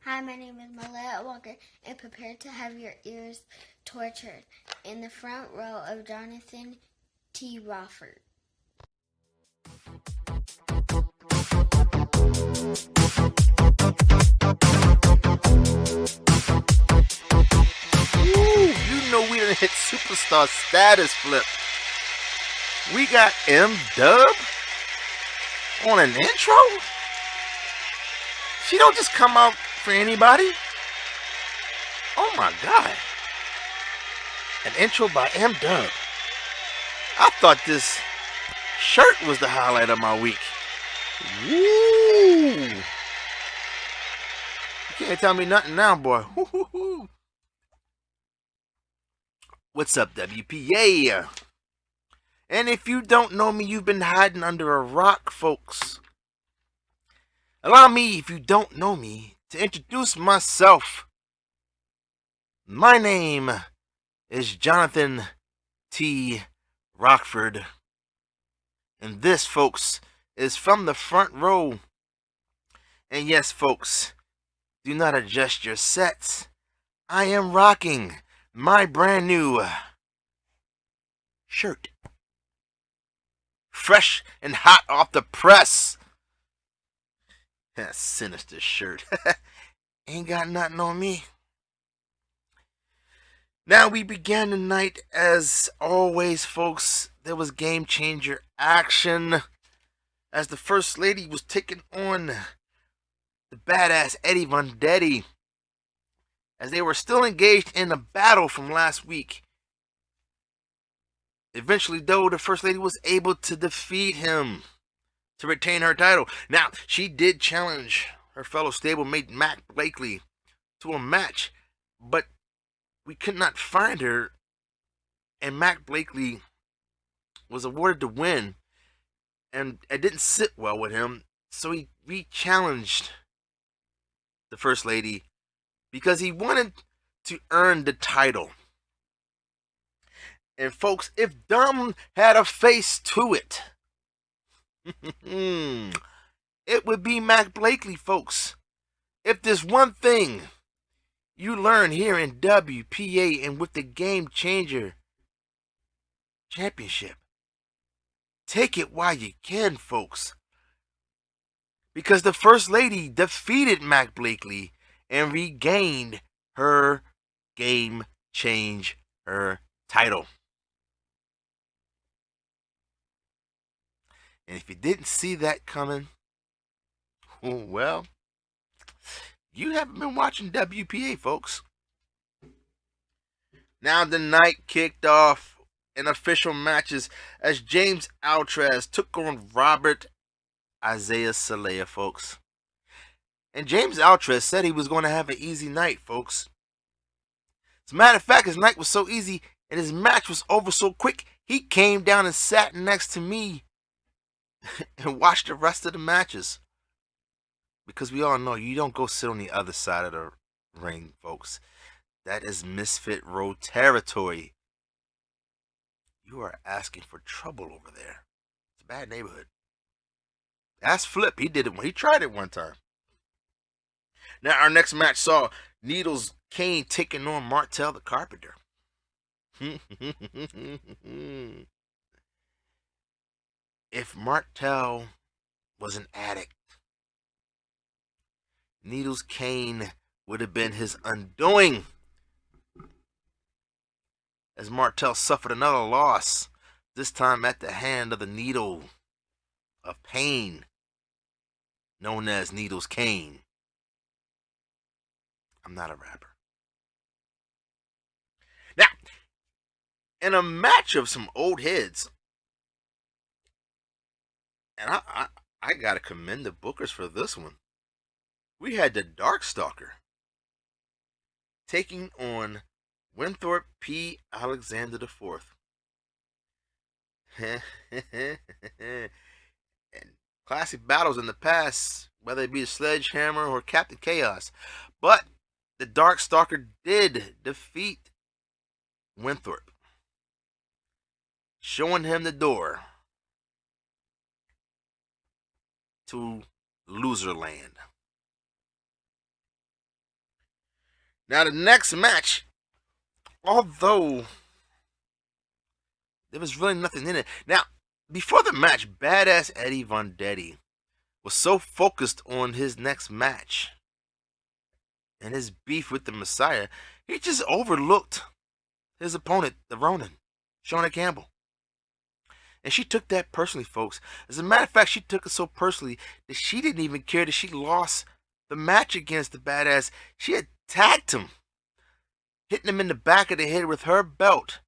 Hi, my name is Malaya Walker, and prepare to have your ears tortured in the front row of Johnathan T. Rokford. Ooh, you know we done hit superstar status flip. We got M-Dub on an intro? She don't just come out for anybody. Oh my God. An intro by M-Dub. I thought this shirt was the highlight of my week. Woo! You can't tell me nothing now, boy. Woo-hoo-hoo. What's up, WPA? And if you don't know me, you've been hiding under a rock, folks. Allow me, if you don't know me, to introduce myself. My name is Johnathan T. Rokford. And this, folks, is from the front row. And yes, folks, do not adjust your sets. I am rocking my brand new shirt. Fresh and hot off the press. That sinister shirt. Ain't got nothing on me. Now we began the night as always, folks. There was game changer action as the First Lady was taking on the badass Eddie Vendetti as they were still engaged in a battle from last week. Eventually, though, the First Lady was able to defeat him to retain her title. Now, she did challenge her fellow stablemate Mac Blakely to a match, but we could not find her, and Mac Blakely was awarded the win, and it didn't sit well with him, so he re-challenged the First Lady because he wanted to earn the title. And folks, if dumb had a face to it, it would be Mac Blakely, folks. If there's one thing you learn here in WPA and with the Game Changer Championship, take it while you can, folks. Because the First Lady defeated Mac Blakely and regained her Game Changer title. And if you didn't see that coming, well, you haven't been watching WPA, folks. Now the night kicked off in official matches as James Altrez took on Robert Isaiah Salea, folks. And James Altrez said he was going to have an easy night, folks. As a matter of fact, his night was so easy and his match was over so quick, he came down and sat next to me and watched the rest of the matches. Because we all know you don't go sit on the other side of the ring, folks. That is Misfit Road territory. You are asking for trouble over there. It's a bad neighborhood. Ask Flip. He did it. He tried it one time. Now our next match saw Needles Kane taking on Martel the Carpenter. If Martel was an addict, Needles Kane would have been his undoing, as Martel suffered another loss, this time at the hand of the Needle of Pain, known as Needles Kane. I'm not a rapper. Now, in a match of some old heads, and I gotta commend the bookers for this one. We had the Darkstalker taking on Winthrop P. Alexander IV. And classic battles in the past, whether it be the Sledgehammer or Captain Chaos. But the Darkstalker did defeat Winthrop, showing him the door to Loserland. Now the next match, although there was really nothing in it. Now, before the match, Badass Eddie Vendetti was so focused on his next match and his beef with the Messiah, he just overlooked his opponent, the Ronin, Shauna Campbell. And she took that personally, folks. As a matter of fact, she took it so personally that she didn't even care that she lost the match against the Badass. She attacked him, hitting him in the back of the head with her belt,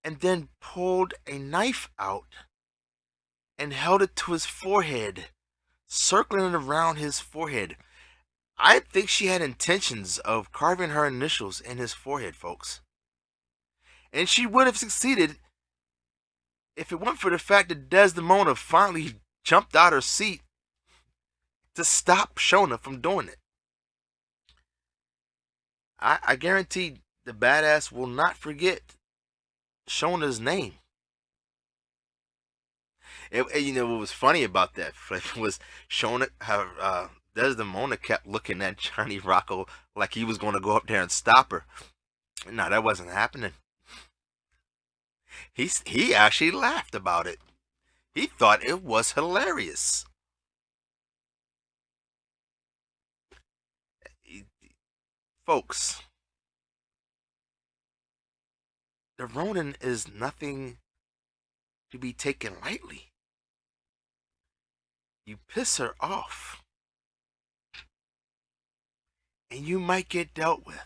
and then pulled a knife out and held it to his forehead, circling it around his forehead. I think she had intentions of carving her initials in his forehead, folks. And she would have succeeded if it weren't for the fact that Desdemona finally jumped out her seat to stop Shona from doing it. I guarantee the Badass will not forget Shona's name. You know what was funny about that flip was Shona, Desdemona kept looking at Johnny Rocco like he was going to go up there and stop her. No, that wasn't happening. He actually laughed about it. He thought it was hilarious. Folks, the Ronin is nothing to be taken lightly. You piss her off, and you might get dealt with.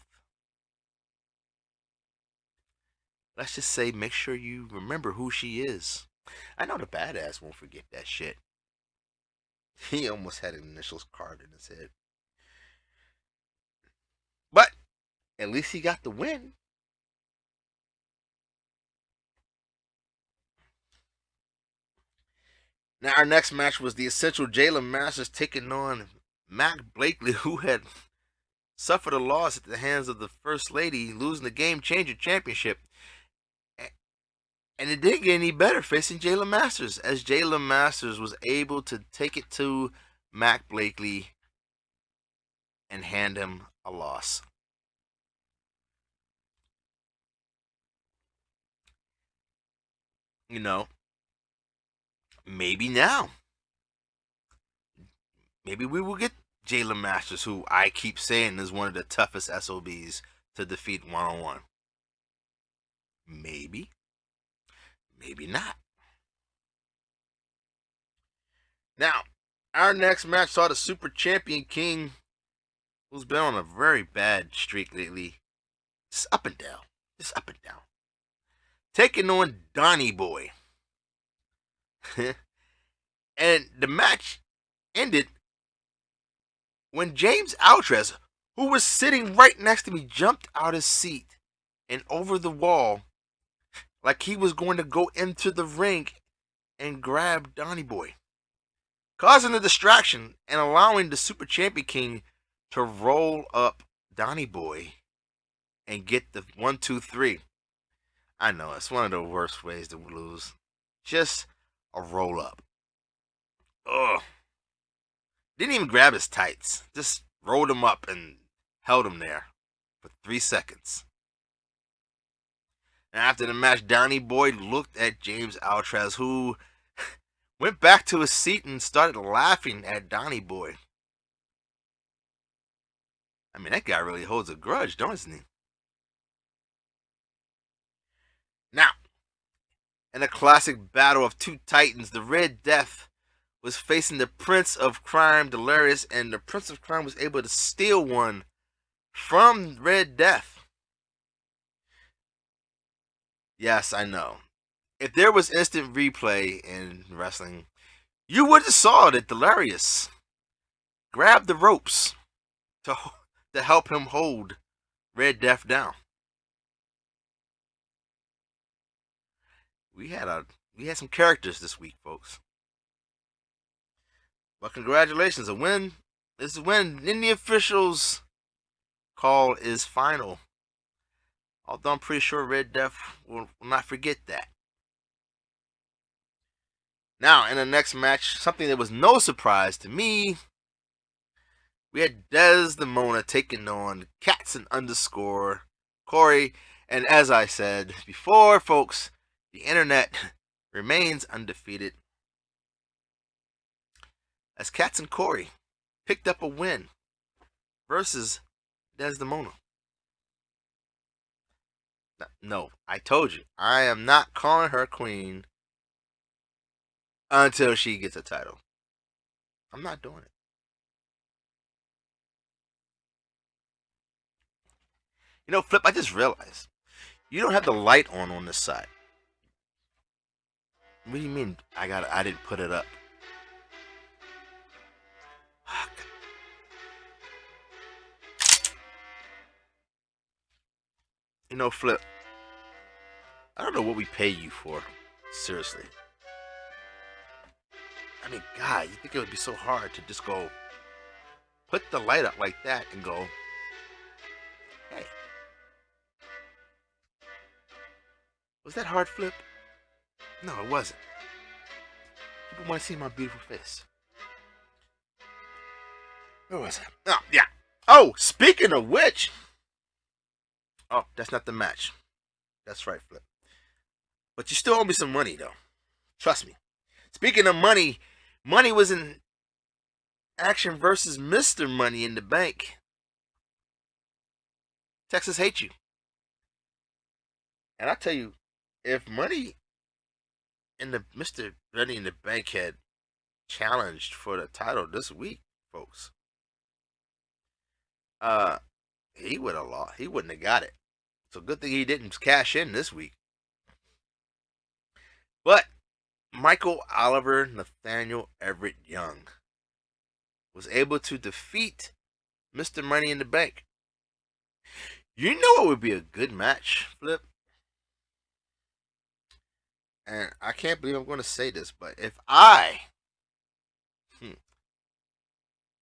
Let's just say make sure you remember who she is. I know the Badass won't forget that shit. He almost had initials carved in his head. But at least he got the win. Now our next match was the Essential Jayla Masters taking on Mac Blakely, who had suffered a loss at the hands of the First Lady, losing the Game Changer Championship. And it didn't get any better facing Jayla Masters, as Jayla Masters was able to take it to Mac Blakely and hand him a loss. You know, maybe now. Maybe we will get Jayla Masters, who I keep saying is one of the toughest SOBs to defeat one-on-one. Maybe. Maybe not. Now, our next match saw the Super Champion King, who's been on a very bad streak lately. Just up and down. Just up and down. Taking on Donnie Boy. And the match ended when James Altrez, who was sitting right next to me, jumped out his seat and over the wall like he was going to go into the ring and grab Donnie Boy, causing a distraction and allowing the Super Champion King to roll up Donnie Boy and get the 1, 2, 3. I know, it's one of the worst ways to lose. Just a roll up. Ugh. Didn't even grab his tights. Just rolled him up and held him there for 3 seconds. And after the match, Donnie Boy looked at James Altrez, who went back to his seat and started laughing at Donnie Boy. I mean, that guy really holds a grudge, doesn't he? Now, in a classic battle of two titans, the Red Death was facing the Prince of Crime, Delirious, and the Prince of Crime was able to steal one from Red Death. Yes, I know. If there was instant replay in wrestling, you would have saw that Delirious grabbed the ropes to help him hold Red Death down. We had some characters this week, folks. But congratulations, a win is a win. Then the officials' call is final. Although I'm pretty sure Red Death will not forget that. Now, in the next match, something that was no surprise to me, we had Desdemona taking on Katzen underscore Corey. And as I said before, folks, the internet remains undefeated as Katzen Corey picked up a win versus Desdemona. No, I told you, I am not calling her queen until she gets a title. I'm not doing it. You know, Flip, I just realized you don't have the light on this side. What do you mean I didn't put it up? You know, Flip, I don't know what we pay you for. Seriously. I mean, God, you think it would be so hard to just go put the light up like that and go, hey. Was that hard, Flip? No, it wasn't. People want to see my beautiful face. Where was it? Oh, yeah. Oh, speaking of which. Oh, that's not the match. That's right, Flip. But you still owe me some money, though. Trust me. Speaking of money, Money was in action versus Mr. Money in the Bank. Texas hates you. And I tell you, if Money and the Mr. Money in the Bank had challenged for the title this week, folks, he would have lost. He wouldn't have got it. So good thing he didn't cash in this week. But Michael Oliver Nathaniel Everett Young was able to defeat Mr. Money in the Bank. You know it would be a good match, Flip. And I can't believe I'm going to say this, but if I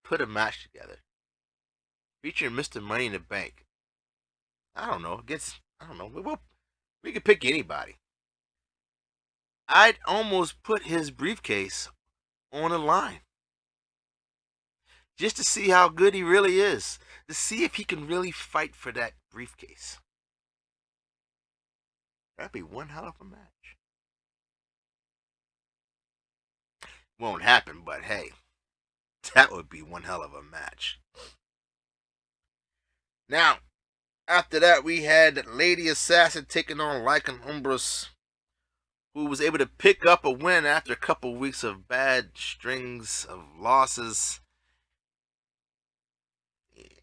put a match together featuring Mr. Money in the Bank, I don't know, we could pick anybody. I'd almost put his briefcase on the line. Just to see how good he really is. To see if he can really fight for that briefcase. That'd be one hell of a match. Won't happen, but hey, that would be one hell of a match. Now, after that, we had Lady Assassin taking on Lycan Umbros, who was able to pick up a win after a couple weeks of bad strings of losses.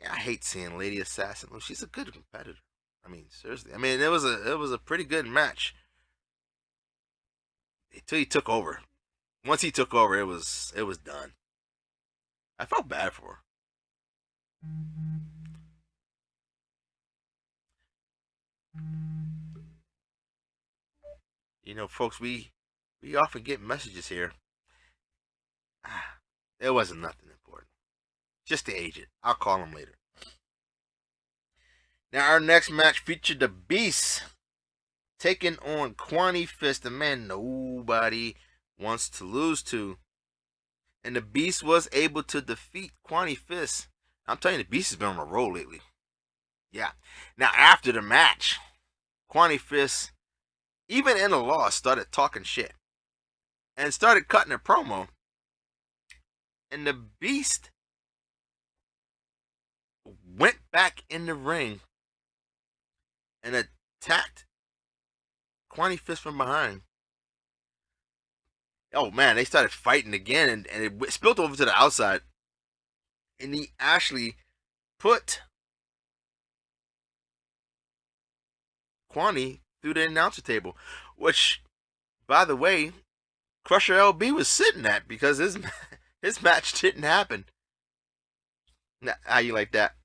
I hate seeing Lady Assassin. She's a good competitor. I mean, seriously. I mean, it was a pretty good match until he took over. Once he took over, it was done. I felt bad for her. You know, folks, we often get messages here. It wasn't nothing important. Just the agent. I'll call him later. Now, our next match featured the Beast taking on Kwani Fist, a man nobody wants to lose to. And the Beast was able to defeat Kwani Fist. I'm telling you, the Beast has been on a roll lately. Yeah. Now, after the match, Kwani Fist, even in the loss, started talking shit. And started cutting a promo. And the Beast went back in the ring and attacked Kwani Fist from behind. Oh man, they started fighting again, and it spilled over to the outside. And he actually put Kwani through the announcer table, which, by the way, Crusher LB was sitting at because his match didn't happen. Now, how you like that?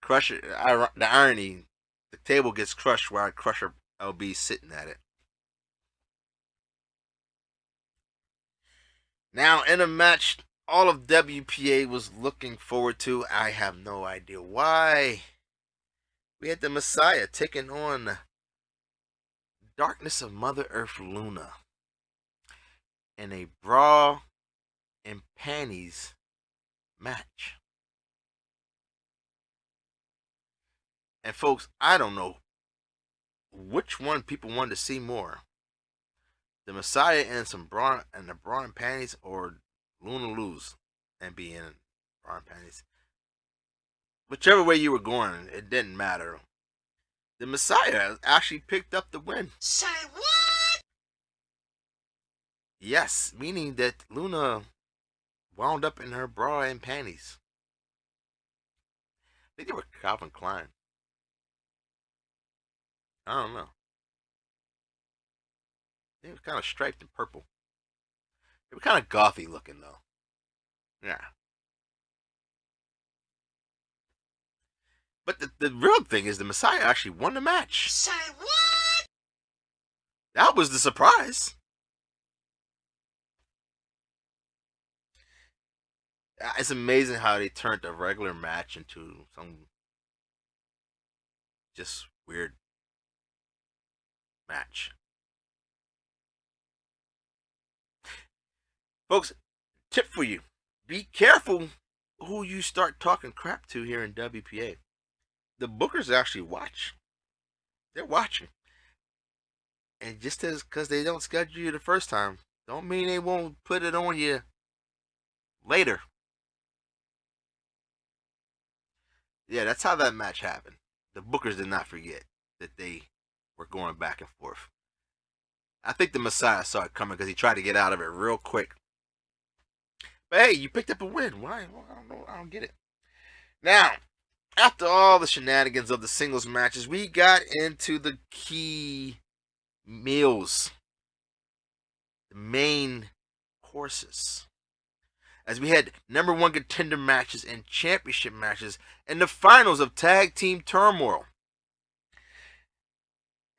Crusher, the irony, the table gets crushed while Crusher LB sitting at it. Now, in a match all of WPA was looking forward to, I have no idea why. We had the Messiah taking on Darkness of Mother Earth Luna in a bra and panties match. And folks, I don't know which one people wanted to see more. The Messiah in some bra and the bra and panties, or Luna lose and be in bra and panties. Whichever way you were going, it didn't matter. The Messiah actually picked up the win. Say what? Yes, meaning that Luna wound up in her bra and panties. I think they were Calvin Klein. I don't know. They were kind of striped in purple. They were kind of gothy looking though. Yeah. But the real thing is the Messiah actually won the match. Say what? That was the surprise. It's amazing how they turned a regular match into some just weird match. Folks, tip for you. Be careful who you start talking crap to here in WPA. The bookers actually watch. They're watching. And just as because they don't schedule you the first time, don't mean they won't put it on you later. Yeah, that's how that match happened. The bookers did not forget that they were going back and forth. I think the Messiah saw it coming because he tried to get out of it real quick. But hey, you picked up a win. Why? Well, I don't know. I don't get it. Now, after all the shenanigans of the singles matches, we got into the key meals, the main courses, as we had number one contender matches and championship matches and the finals of Tag Team Turmoil.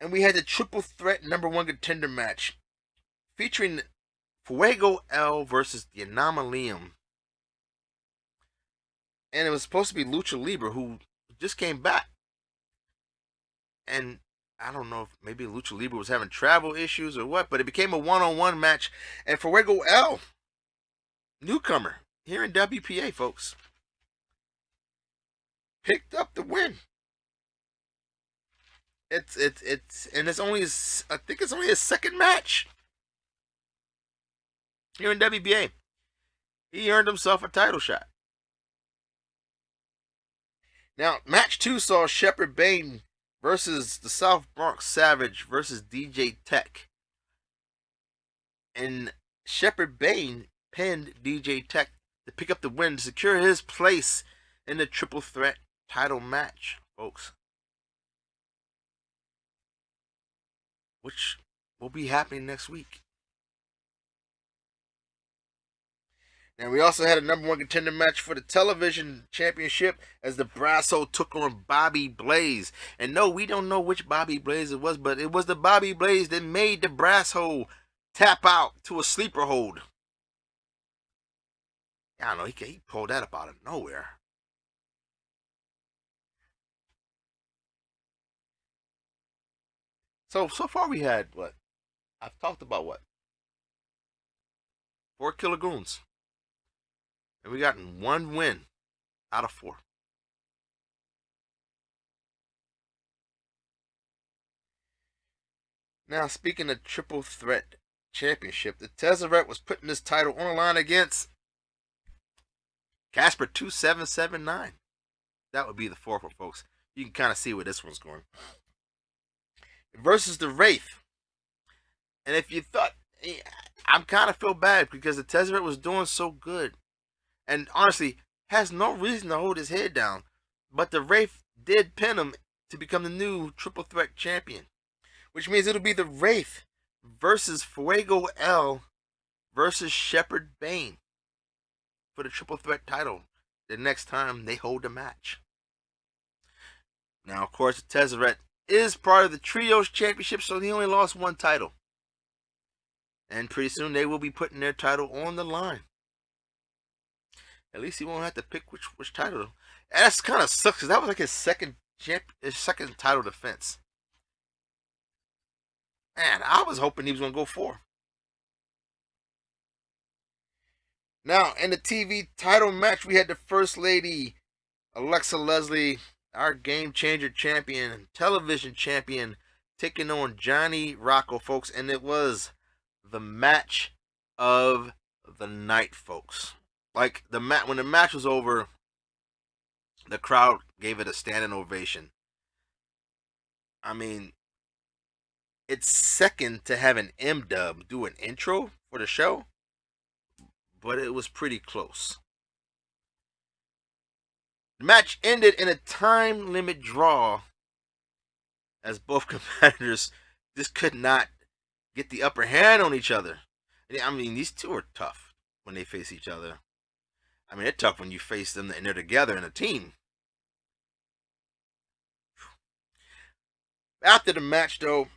And we had the triple threat number one contender match featuring Fuego L versus the Anomalium. And it was supposed to be Lucha Libre, who just came back. And I don't know if maybe Lucha Libre was having travel issues or what, but it became a one-on-one match. And Fuego L, newcomer here in WPA, folks, picked up the win. It's only I think it's only his second match here in WPA. He earned himself a title shot. Now, match 2 saw Shepard Bane versus the South Bronx Savage versus DJ Tech. And Shepard Bane pinned DJ Tech to pick up the win to secure his place in the triple threat title match, folks. Which will be happening next week. Now, we also had a number one contender match for the television championship as the Brasso took on Bobby Blaze. And no, we don't know which Bobby Blaze it was, but it was the Bobby Blaze that made the Brasso tap out to a sleeper hold. I don't know, he pulled that up out of nowhere. So far we had what? I've talked about what? 4 Killer Goons. And we got 1 win out of 4. Now, speaking of triple threat championship, the Tezzeret was putting this title on the line against Casper 2779. That would be the 4th one, folks. You can kind of see where this one's going. Versus the Wraith. And if you thought, I'm kind of feel bad because the Tezzeret was doing so good. And honestly, has no reason to hold his head down. But the Wraith did pin him to become the new triple threat champion. Which means it'll be the Wraith versus Fuego L versus Shepard Bane for the triple threat title the next time they hold a match. Now, of course, the Tezzeret is part of the Trios Championship, so he only lost 1 title. And pretty soon they will be putting their title on the line. At least he won't have to pick which title. And that's kind of sucks because that was like his second title defense. Man, I was hoping he was going to go 4. Now, in the TV title match, we had the First Lady, Alexa Leslie, our game changer champion, television champion, taking on Johnny Rocco, folks, and it was the match of the night, folks. Like when the match was over, the crowd gave it a standing ovation. I mean, it's second to have an M-Dub do an intro for the show, but it was pretty close. The match ended in a time limit draw as both competitors just could not get the upper hand on each other. I mean, these two are tough when they face each other. I mean, they're tough when you face them and they're together in a team. After the match, though,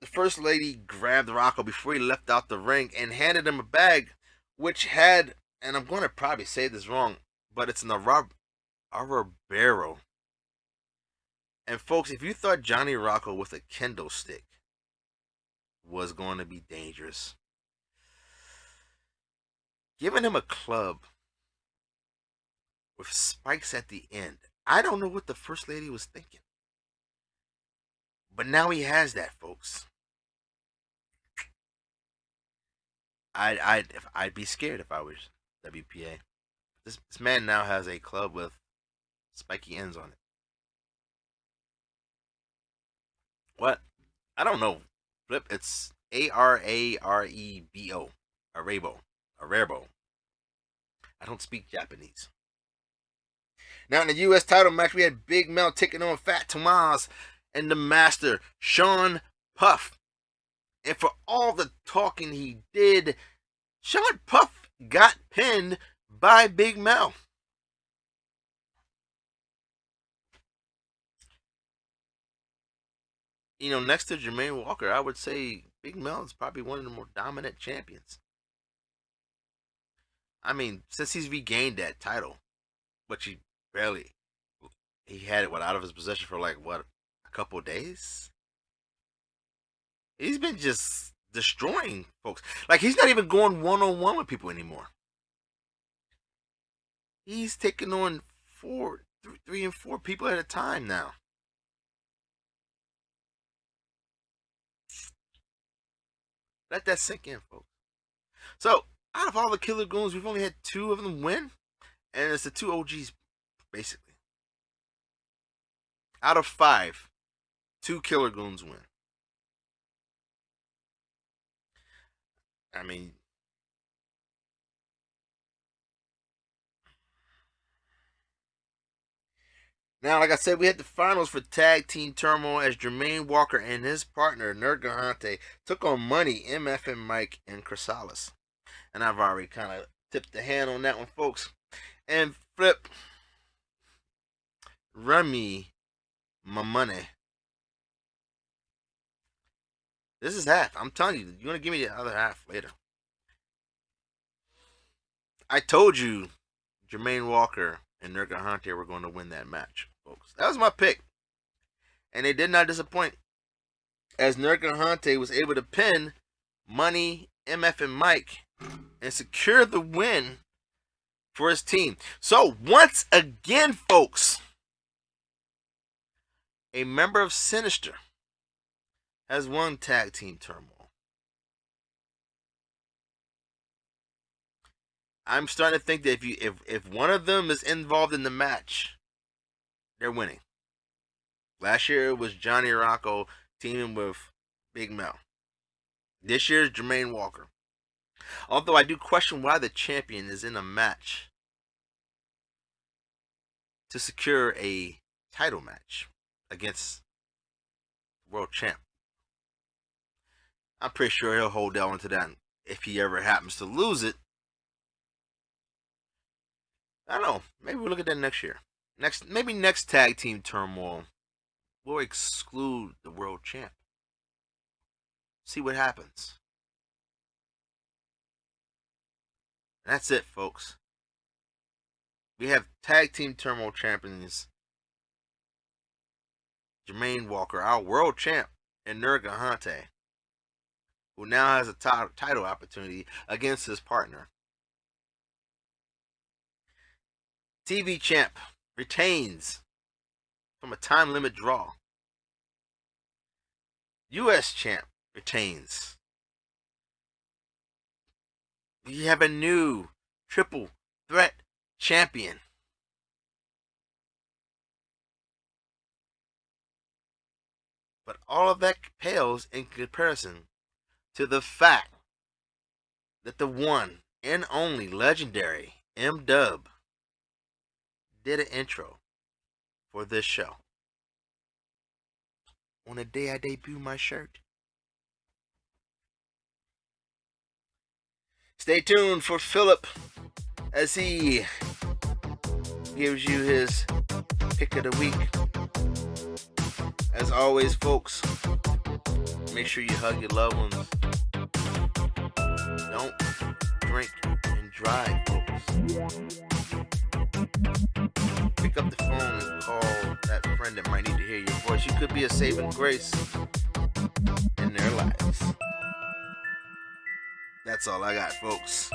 the First Lady grabbed Rocco before he left out the ring and handed him a bag, which had, and I'm going to probably say this wrong, but it's an Arabero. And folks, if you thought Johnny Rocco with a kendo stick was going to be dangerous, giving him a club with spikes at the end, I don't know what the First Lady was thinking. But now he has that, folks. I'd be scared if I was WPA. This man now has a club with spiky ends on it. What? I don't know. Flip. It's Ararebo. Arebo. I don't speak Japanese. Now in the U.S. title match, we had Big Mel taking on Fat Tomas and the Master, Sean Puff. And for all the talking he did, Sean Puff got pinned by Big Mel. You know, next to Jermaine Walker, I would say Big Mel is probably one of the more dominant champions. I mean, since he's regained that title, which he had it out of his possession for a couple of days. He's been just destroying folks. Like, he's not even going one-on-one with people anymore. He's taking on 3 and 4 people at a time now. Let that sink in, folks. So, out of all the Killer Goons, we've only had 2 of them win. And it's the 2 OGs, basically. Out of 5, 2 Killer Goons win. I mean, now, like I said, we had the finals for Tag Team Turmoil as Jermaine Walker and his partner, Nergahante, took on Money, MF and Mike, and Chrysalis. And I've already kind of tipped the hand on that one, folks. And Flip, run me my money. This is half. I'm telling you, you're going to give me the other half later. I told you Jermaine Walker and Nergahante were going to win that match, folks. That was my pick. And they did not disappoint, as Nergahante was able to pin Money, MF, and Mike and secure the win for his team. So, once again, folks, a member of Sinister has won Tag Team Turmoil. I'm starting to think that if one of them is involved in the match, they're winning. Last year it was Johnny Rocco teaming with Big Mel. This year is Jermaine Walker. Although I do question why the champion is in a match to secure a title match against world champ. I'm pretty sure he'll hold on to that if he ever happens to lose it. I don't know. Maybe we'll look at that next year. Maybe next Tag Team Turmoil, we'll exclude the world champ. See what happens. That's it, folks. We have Tag Team Turmoil champions Jermaine Walker, our world champ, and Nergahante, who now has a title opportunity against his partner. TV champ retains from a time limit draw. U.S. champ retains. We have a new triple threat champion. But all of that pales in comparison to the fact that the one and only legendary M-Dub did an intro for this show on the day I debuted my shirt. Stay tuned for Philip as he gives you his pick of the week. As always, folks, make sure you hug your loved ones. Don't drink and drive, folks. Pick up the phone and call that friend that might need to hear your voice. You could be a saving grace in their lives. That's all I got, folks.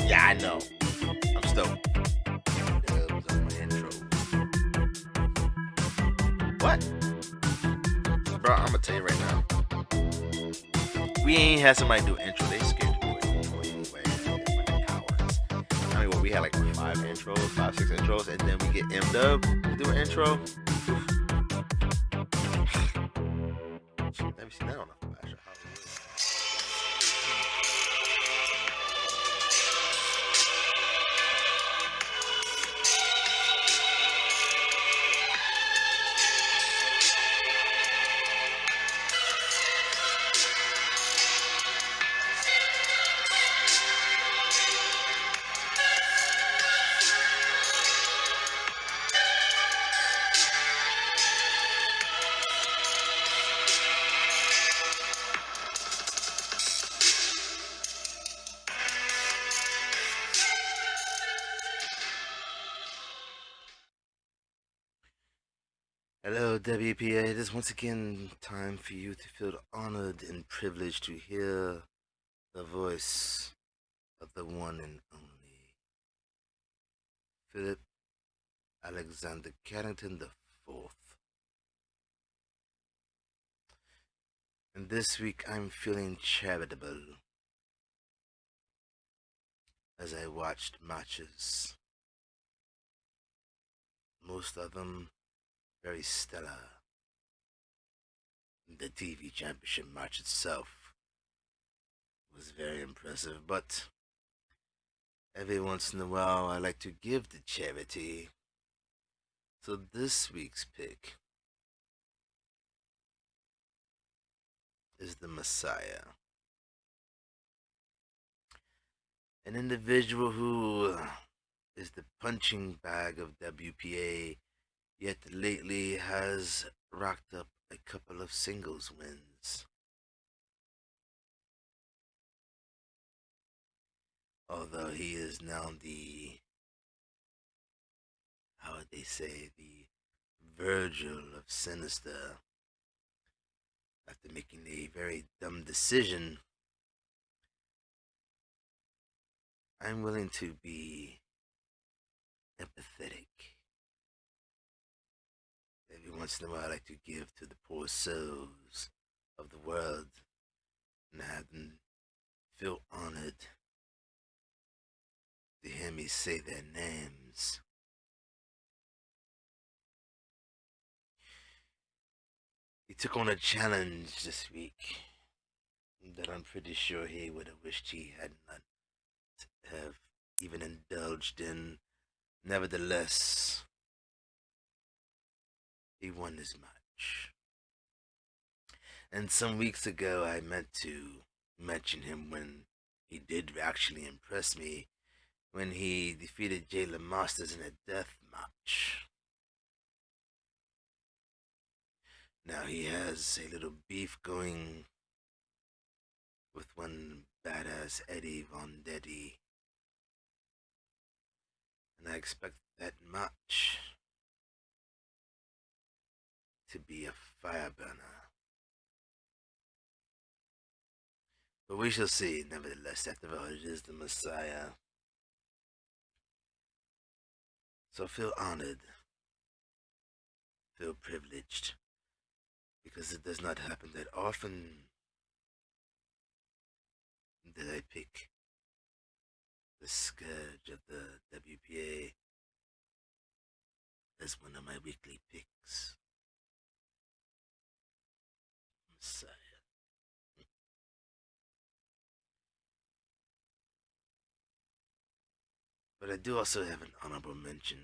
Yeah, I know. I'm stoked. Dubs on my intro. What? Bro, I'm gonna tell you right now. We ain't had somebody do an intro. They scared to do it anyway. Like cowards. I mean, we had like 6 intros, and then we get M-Dub to do an intro. Let me see that on the flash. Hello, WPA. It is once again time for you to feel honored and privileged to hear the voice of the one and only Philip Alexander Carrington IV. And this week I'm feeling charitable as I watched matches. Most of them very stellar. The TV championship match itself was very impressive, but every once in a while I like to give to charity. So this week's pick is the Messiah. An individual who is the punching bag of WPA, yet lately has racked up a couple of singles wins. Although he is now the, how would they say, the Virgil of Sinister, after making a very dumb decision, I'm willing to be empathetic. Every once in a while I like to give to the poor souls of the world and have them feel honored to hear me say their names. He took on a challenge this week that I'm pretty sure he would have wished he had not have even indulged in. Nevertheless, he won his match. And some weeks ago I meant to mention him when he did actually impress me, when he defeated Jalen Masters in a death match. Now he has a little beef going with one badass Eddie Von Deddy, and I expect that match to be a fire burner. But we shall see. Nevertheless, after all, it is the Messiah. So feel honored, feel privileged, because it does not happen that often that I pick the scourge of the WPA as one of my weekly picks. Messiah. But I do also have an honorable mention.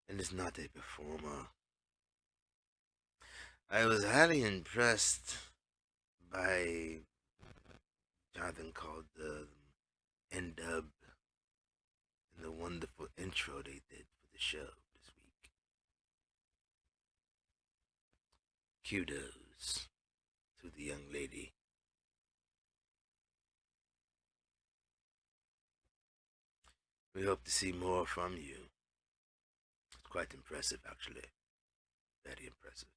And it's not a performer. I was highly impressed by Johnathan called the N-dub and the wonderful intro they did for the show this week. Kudos to the young lady. We hope to see more from you. It's quite impressive, actually. Very impressive.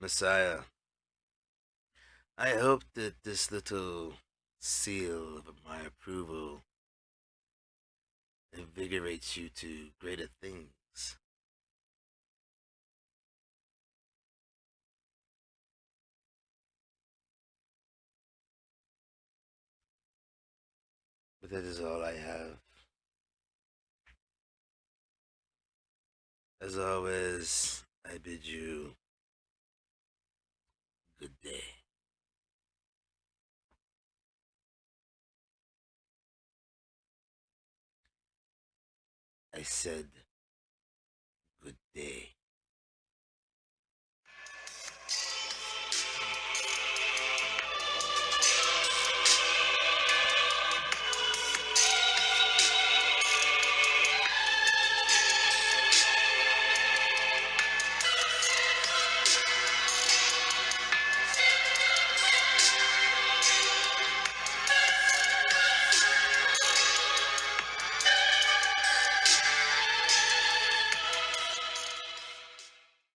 Messiah, I hope that this little seal of my approval invigorates you to greater things. But that is all I have. As always, I bid you good day. I said good day.